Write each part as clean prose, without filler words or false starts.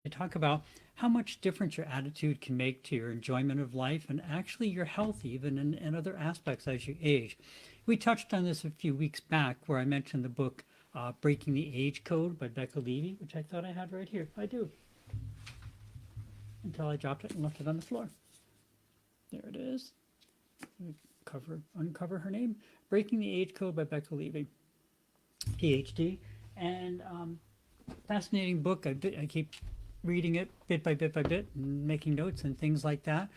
I talk about how much difference your attitude can make to your enjoyment of life and actually your health, even in other aspects as you age. We touched on this a few weeks back where I mentioned the book Breaking the Age Code by Becca Levy, which I thought I had right here. I do, until I dropped it and left it on the floor. There it is. Uncover her name. Breaking the Age Code by Becca Levy, PhD. And fascinating book. I keep reading it bit by bit by bit and making notes and things like that.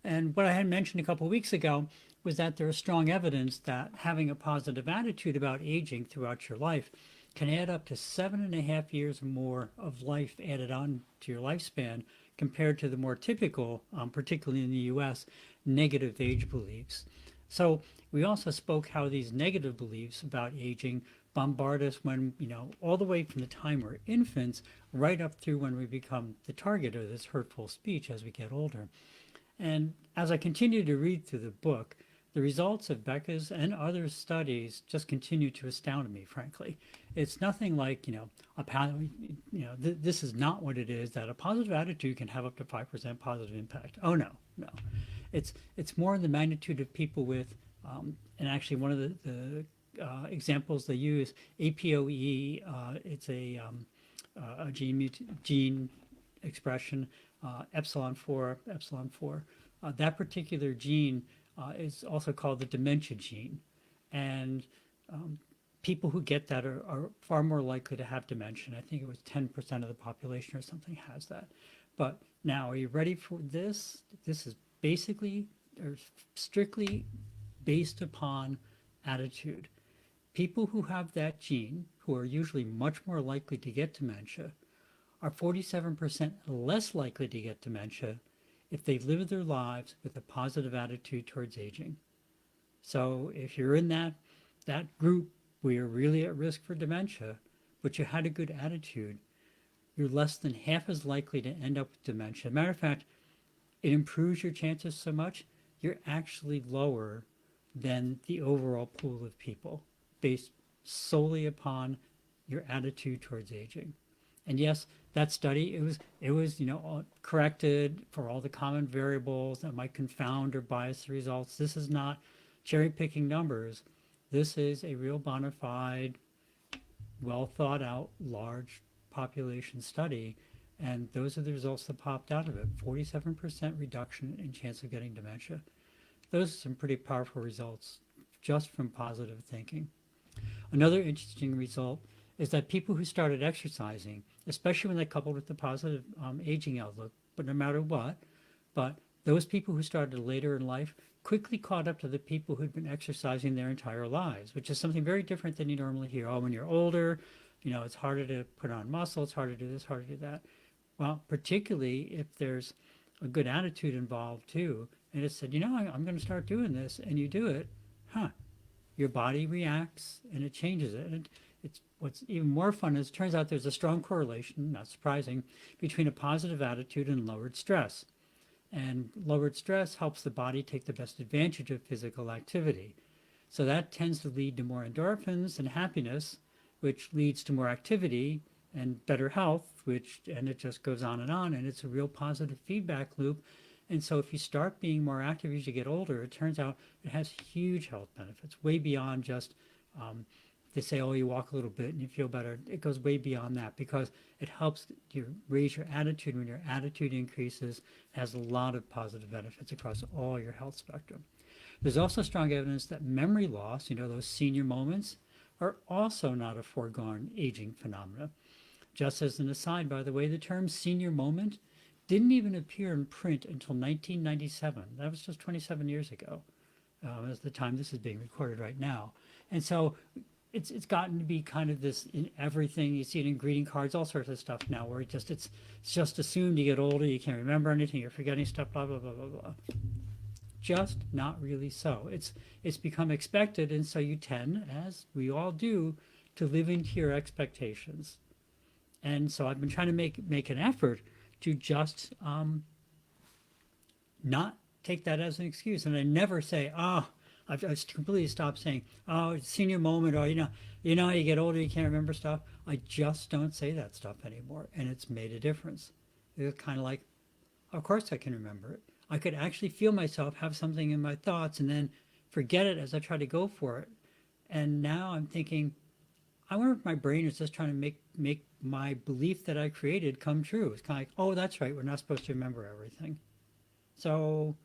And what I had mentioned a couple of weeks ago was that there is strong evidence that having a positive attitude about aging throughout your life can add up to 7.5 years more of life added on to your lifespan compared to the more typical, particularly in the US, negative age beliefs. So we also spoke how these negative beliefs about aging bombard us when, all the way from the time we're infants right up through when we become the target of this hurtful speech as we get older. And as I continue to read through the book, the results of Becca's and other studies just continue to astound me, frankly. It's nothing like, this is not what it is, that a positive attitude can have up to 5% positive impact. Oh, no, no. It's more in the magnitude of people with, and actually one of the examples they use, APOE, it's a gene expression, epsilon 4. That particular gene is also called the dementia gene. And people who get that are far more likely to have dementia. I think it was 10% of the population or something has that. But now, are you ready for this? This is basically or strictly based upon attitude. People who have that gene, who are usually much more likely to get dementia, are 47% less likely to get dementia if they live their lives with a positive attitude towards aging. So if you're in that group where you're really at risk for dementia, but you had a good attitude, you're less than half as likely to end up with dementia. Matter of fact, it improves your chances so much, you're actually lower than the overall pool of people based solely upon your attitude towards aging. And yes, that study it was corrected for all the common variables that might confound or bias the results. This is not cherry picking numbers. This is a real bona fide, well thought out, large population study, and those are the results that popped out of it. 47% reduction in chance of getting dementia. Those are some pretty powerful results just from positive thinking. Another interesting result is that people who started exercising, especially when they coupled with the positive aging outlook, but no matter what, but those people who started later in life quickly caught up to the people who'd been exercising their entire lives, which is something very different than you normally hear. Oh, when you're older, it's harder to put on muscle, it's harder to do this, harder to do that. Well, particularly if there's a good attitude involved too, and it said, I'm going to start doing this, and you do it, your body reacts and it changes it. And it's what's even more fun is it turns out there's a strong correlation, not surprising, between a positive attitude and lowered stress. And lowered stress helps the body take the best advantage of physical activity. So that tends to lead to more endorphins and happiness, which leads to more activity and better health, and it just goes on, and it's a real positive feedback loop. And so if you start being more active as you get older, it turns out it has huge health benefits, way beyond just they say, oh, you walk a little bit and you feel better. It goes way beyond that because it helps you raise your attitude. When your attitude increases, it has a lot of positive benefits across all your health spectrum. There's also strong evidence that memory loss, those senior moments, are also not a foregone aging phenomena. Just as an aside, by the way, the term senior moment didn't even appear in print until 1997. That was just 27 years ago, as the time this is being recorded right now. And so it's gotten to be kind of this in everything. You see it in greeting cards, all sorts of stuff now, where it's just assumed you get older, you can't remember anything, you're forgetting stuff, blah blah blah blah blah. Just not really so. It's become expected, and so you tend, as we all do, to live into your expectations. And so I've been trying to make an effort to just not take that as an excuse. And I never say, I've completely stopped saying, oh, it's senior moment, or you get older, you can't remember stuff. I just don't say that stuff anymore, and it's made a difference. It was kind of like, of course I can remember it. I could actually feel myself have something in my thoughts and then forget it as I try to go for it. And now I'm thinking, I wonder if my brain is just trying to make my belief that I created come true. It's kind of like, oh, that's right, we're not supposed to remember everything. So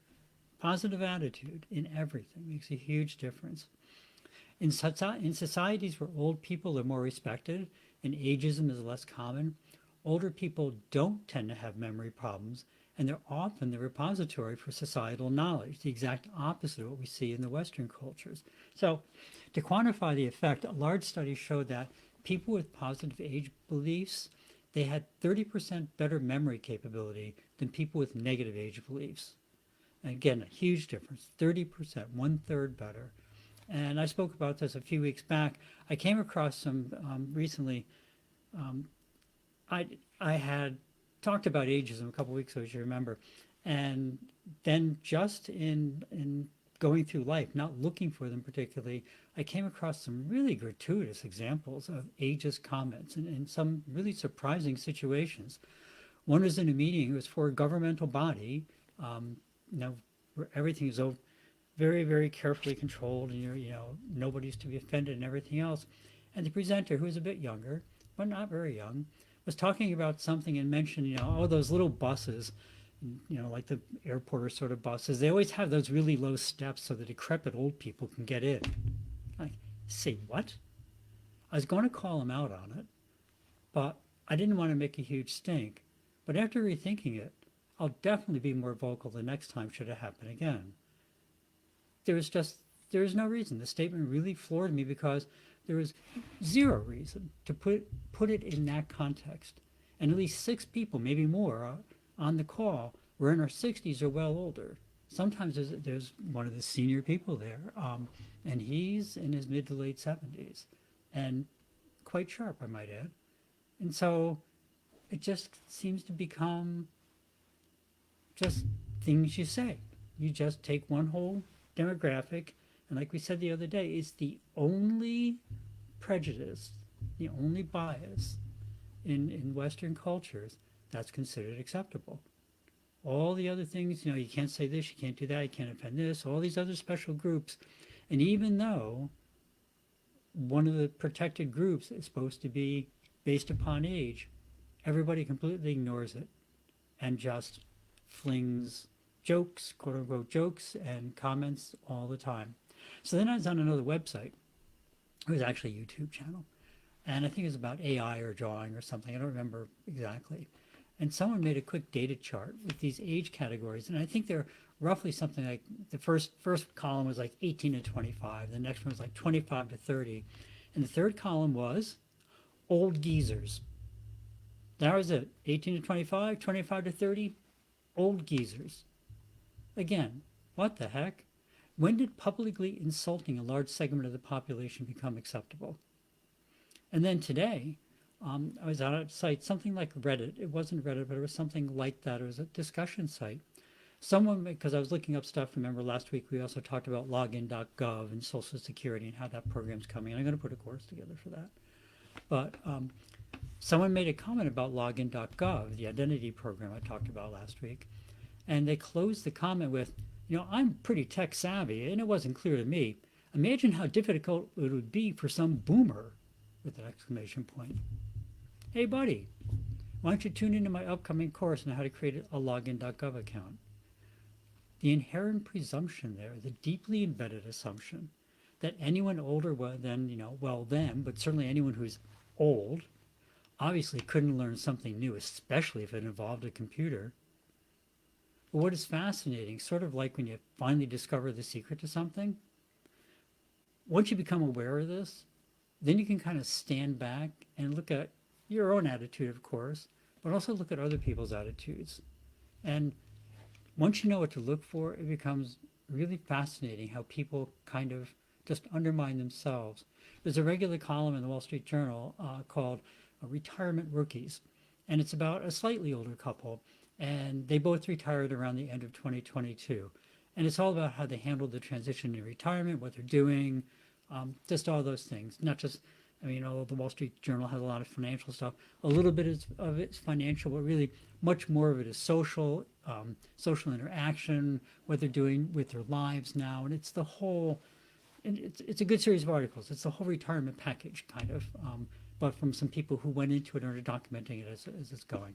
positive attitude in everything makes a huge difference. In societies where old people are more respected and ageism is less common, older people don't tend to have memory problems, and they're often the repository for societal knowledge, the exact opposite of what we see in the Western cultures. So, to quantify the effect, a large study showed that people with positive age beliefs, they had 30% better memory capability than people with negative age beliefs. And again, a huge difference, 30%, one third better. And I spoke about this a few weeks back. I came across some recently. Um, I I had talked about ageism a couple weeks ago, as you remember, and then just in going through life, not looking for them particularly, I came across some really gratuitous examples of ageist comments in some really surprising situations. One was in a meeting. It was for a governmental body, um, where everything is very, very carefully controlled, and nobody's to be offended and everything else. And the presenter, who was a bit younger, but not very young, was talking about something and mentioned, oh, those little buses, like the airport sort of buses, they always have those really low steps so the decrepit old people can get in. Like, say what? I was going to call him out on it, but I didn't want to make a huge stink. But after rethinking it, I'll definitely be more vocal the next time should it happen again. There was just there was no reason. The statement really floored me because there was zero reason to put it in that context. And at least six people, maybe more, on the call were in our 60s or well older. Sometimes there's one of the senior people there, and he's in his mid to late 70s, and quite sharp, I might add. And so it just seems to become just things you say. You just take one whole demographic, and like we said the other day, it's the only prejudice, the only bias in Western cultures that's considered acceptable. All the other things, you can't say this, you can't do that, you can't offend this, all these other special groups. And even though one of the protected groups is supposed to be based upon age, everybody completely ignores it and just flings jokes, quote unquote jokes, and comments all the time. So then I was on another website. It was actually a YouTube channel. And I think it was about AI or drawing or something. I don't remember exactly. And someone made a quick data chart with these age categories. And I think they're roughly something like the first column was like 18 to 25. The next one was like 25 to 30. And the third column was old geezers. That was it. 18 to 25, 25 to 30, old geezers. Again, what the heck? When did publicly insulting a large segment of the population become acceptable? And then today, I was on a site, something like Reddit. It wasn't Reddit, but it was something like that. It was a discussion site. Someone, because I was looking up stuff, remember last week we also talked about login.gov and Social Security and how that program's coming. And I'm going to put a course together for that. But someone made a comment about login.gov, the identity program I talked about last week. And they closed the comment with, I'm pretty tech savvy, and it wasn't clear to me. Imagine how difficult it would be for some boomer, with an exclamation point. Hey, buddy, why don't you tune into my upcoming course on how to create a login.gov account? The inherent presumption there, the deeply embedded assumption that anyone older than, but certainly anyone who's old, obviously couldn't learn something new, especially if it involved a computer. But what is fascinating, sort of like when you finally discover the secret to something, once you become aware of this, then you can kind of stand back and look at your own attitude, of course, but also look at other people's attitudes. And once you know what to look for, it becomes really fascinating how people kind of just undermine themselves. There's a regular column in the Wall Street Journal called Retirement Rookies, and it's about a slightly older couple, and they both retired around the end of 2022. And it's all about how they handled the transition to retirement, what they're doing, just all those things. Not just, I mean, although the Wall Street Journal has a lot of financial stuff, a little bit of it's financial, but really much more of it is social, social interaction, what they're doing with their lives now, and it's the whole. And it's a good series of articles. It's the whole retirement package, kind of, but from some people who went into it and are documenting it as it's going.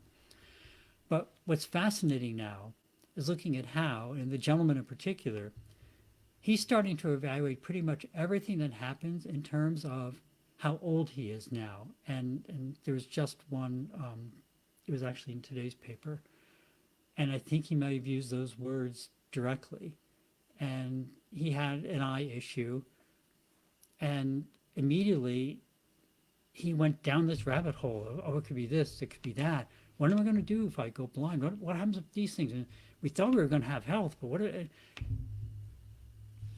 But what's fascinating now is looking at how, and the gentleman in particular, he's starting to evaluate pretty much everything that happens in terms of how old he is now. And there's just one, it was actually in today's paper, and I think he might have used those words directly. And he had an eye issue, and immediately he went down this rabbit hole of, oh, it could be this, it could be that. What am I going to do if I go blind? What happens with these things? And we thought we were going to have health, but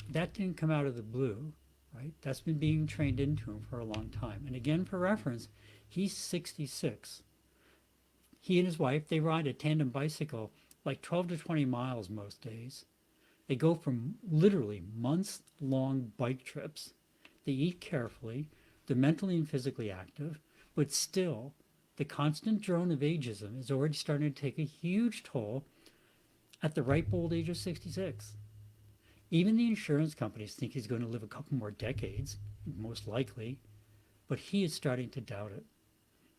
that didn't come out of the blue, right? That's been being trained into him for a long time. And again, for reference, he's 66. He and his wife, they ride a tandem bicycle like 12 to 20 miles most days. They go for literally months-long bike trips. They eat carefully. They're mentally and physically active, but still, the constant drone of ageism is already starting to take a huge toll at the ripe old age of 66. Even the insurance companies think he's going to live a couple more decades, most likely, but he is starting to doubt it.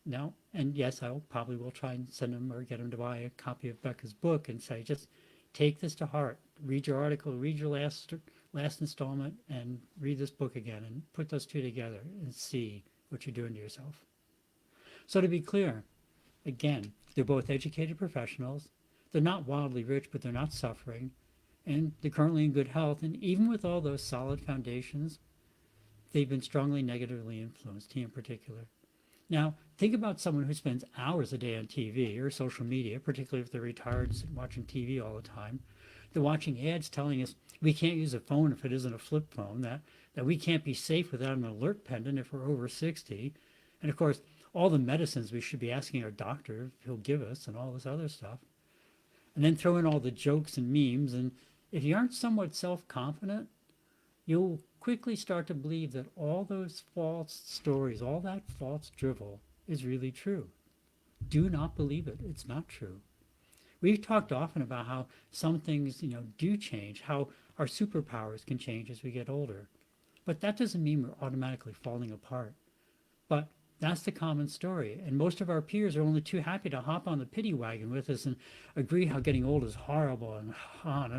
Now, and yes, I probably will try and send him or get him to buy a copy of Becca's book and say, just take this to heart. Read your article, read your last installment, and read this book again, and put those two together and see what you're doing to yourself. So to be clear, again, they're both educated professionals. They're not wildly rich, but they're not suffering, and they're currently in good health. And even with all those solid foundations, they've been strongly negatively influenced, he in particular. Now, think about someone who spends hours a day on TV or social media, particularly if they're retired and watching TV all the time. They're watching ads telling us we can't use a phone if it isn't a flip phone, that we can't be safe without an alert pendant if we're over 60. And of course, all the medicines we should be asking our doctor if he'll give us and all this other stuff. And then throw in all the jokes and memes. And if you aren't somewhat self-confident, you'll quickly start to believe that all those false stories, all that false drivel is really true. Do not believe it. It's not true. We've talked often about how some things, do change, how our superpowers can change as we get older. But that doesn't mean we're automatically falling apart. But that's the common story. And most of our peers are only too happy to hop on the pity wagon with us and agree how getting old is horrible and on,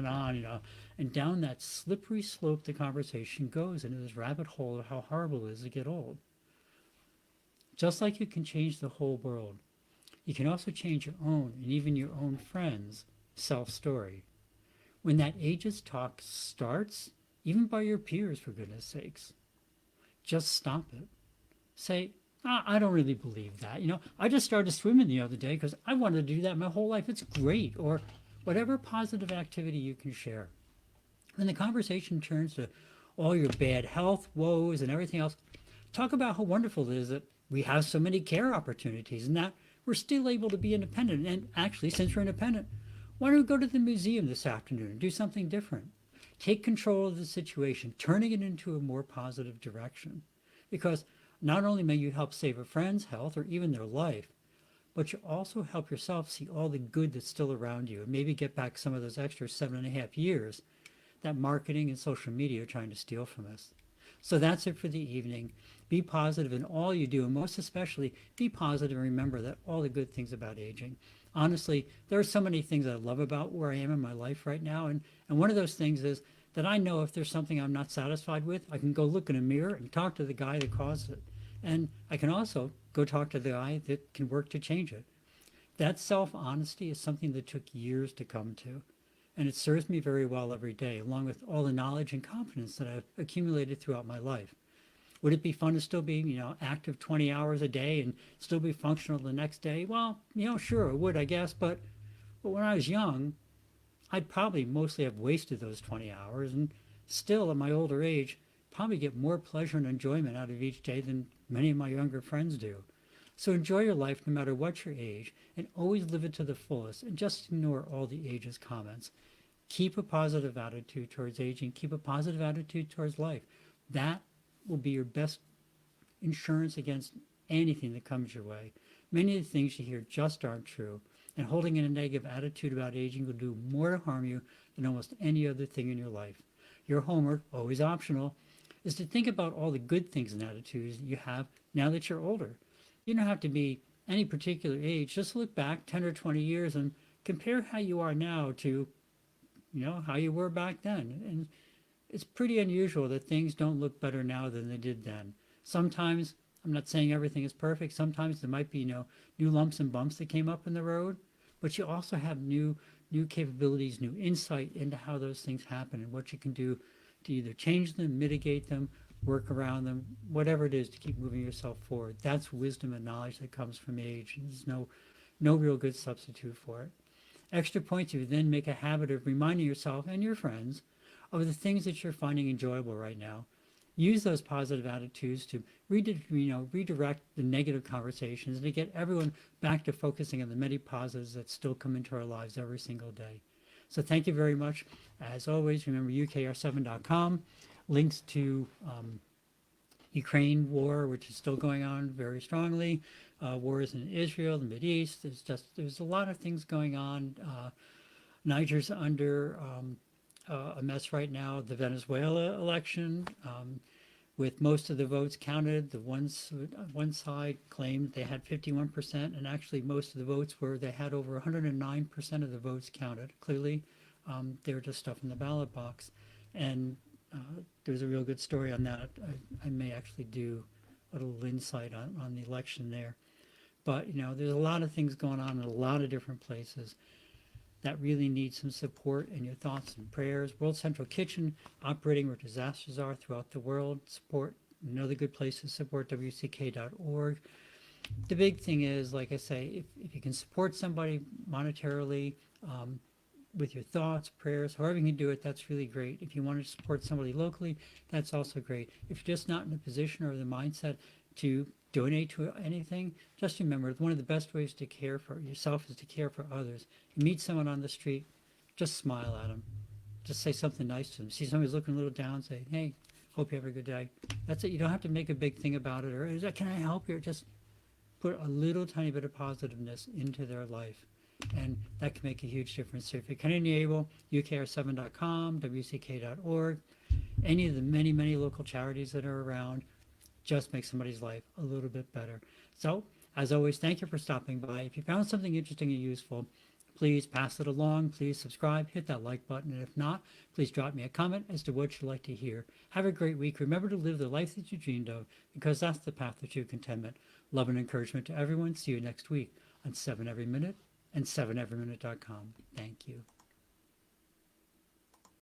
and down that slippery slope the conversation goes into this rabbit hole of how horrible it is to get old. Just like you can change the whole world, you can also change your own and even your own friends' self-story. When that ageist talk starts, even by your peers, for goodness sakes, just stop it. Say, I don't really believe that. I just started swimming the other day because I wanted to do that my whole life. It's great. Or whatever positive activity you can share. When the conversation turns to all your bad health, woes, and everything else, talk about how wonderful it is that we have so many care opportunities and that we're still able to be independent. And actually, since we're independent, why don't we go to the museum this afternoon and do something different? Take control of the situation, turning it into a more positive direction. Because not only may you help save a friend's health or even their life, but you also help yourself see all the good that's still around you and maybe get back some of those extra 7.5 years that marketing and social media are trying to steal from us. So that's it for the evening. Be positive in all you do, and most especially, be positive and remember that all the good things about aging. Honestly, there are so many things I love about where I am in my life right now, and one of those things is that I know if there's something I'm not satisfied with, I can go look in a mirror and talk to the guy that caused it. And I can also go talk to the guy that can work to change it. That self-honesty is something that took years to come to. And it serves me very well every day, along with all the knowledge and confidence that I've accumulated throughout my life. Would it be fun to still be, active 20 hours a day and still be functional the next day? Well, sure, it would, I guess. But when I was young, I'd probably mostly have wasted those 20 hours. And still, at my older age, probably get more pleasure and enjoyment out of each day than many of my younger friends do. So enjoy your life no matter what your age, and always live it to the fullest, and just ignore all the ageist comments. Keep a positive attitude towards aging. Keep a positive attitude towards life. That will be your best insurance against anything that comes your way. Many of the things you hear just aren't true. And holding in a negative attitude about aging will do more to harm you than almost any other thing in your life. Your homework, always optional, is to think about all the good things and attitudes that you have now that you're older. You don't have to be any particular age. Just look back 10 or 20 years and compare how you are now to, how you were back then. And it's pretty unusual that things don't look better now than they did then. Sometimes, I'm not saying everything is perfect. Sometimes there might be, new lumps and bumps that came up in the road, but you also have new capabilities, new insight into how those things happen and what you can do to either change them, mitigate them, work around them, whatever it is to keep moving yourself forward. That's wisdom and knowledge that comes from age. There's no real good substitute for it. Extra points, you then make a habit of reminding yourself and your friends of the things that you're finding enjoyable right now. Use those positive attitudes to redirect the negative conversations and to get everyone back to focusing on the many positives that still come into our lives every single day. So thank you very much. As always, remember ukr7.com, links to Ukraine war, which is still going on very strongly, wars in Israel, the Mideast. There's a lot of things going on. Niger's under a mess right now. The Venezuela election, with most of the votes counted, the one side claimed they had 51%, and actually most of the votes they had over 109% of the votes counted. Clearly, they were just stuff in the ballot box. And there's a real good story on that. I may actually do a little insight on the election there. But, there's a lot of things going on in a lot of different places that really need some support and your thoughts and prayers. World Central Kitchen, operating where disasters are throughout the world. Support, another good place to support, WCK.org. The big thing is, like I say, if you can support somebody monetarily, with your thoughts, prayers, however you can do it, that's really great. If you want to support somebody locally, that's also great. If you're just not in a position or the mindset to donate to anything, just remember, one of the best ways to care for yourself is to care for others. You meet someone on the street, just smile at them. Just say something nice to them. See somebody who's looking a little down, say, hey, hope you have a good day. That's it. You don't have to make a big thing about it, or can I help you? Just put a little tiny bit of positiveness into their life. And that can make a huge difference. So if you're kind of able, ukr7.com, wck.org, any of the many, many local charities that are around, just make somebody's life a little bit better. So, as always, thank you for stopping by. If you found something interesting and useful, please pass it along. Please subscribe, hit that like button. And if not, please drop me a comment as to what you'd like to hear. Have a great week. Remember to live the life that you dreamed of, because that's the path to true contentment. Love and encouragement to everyone. See you next week on 7 Every Minute and 7everyminute.com. Thank you.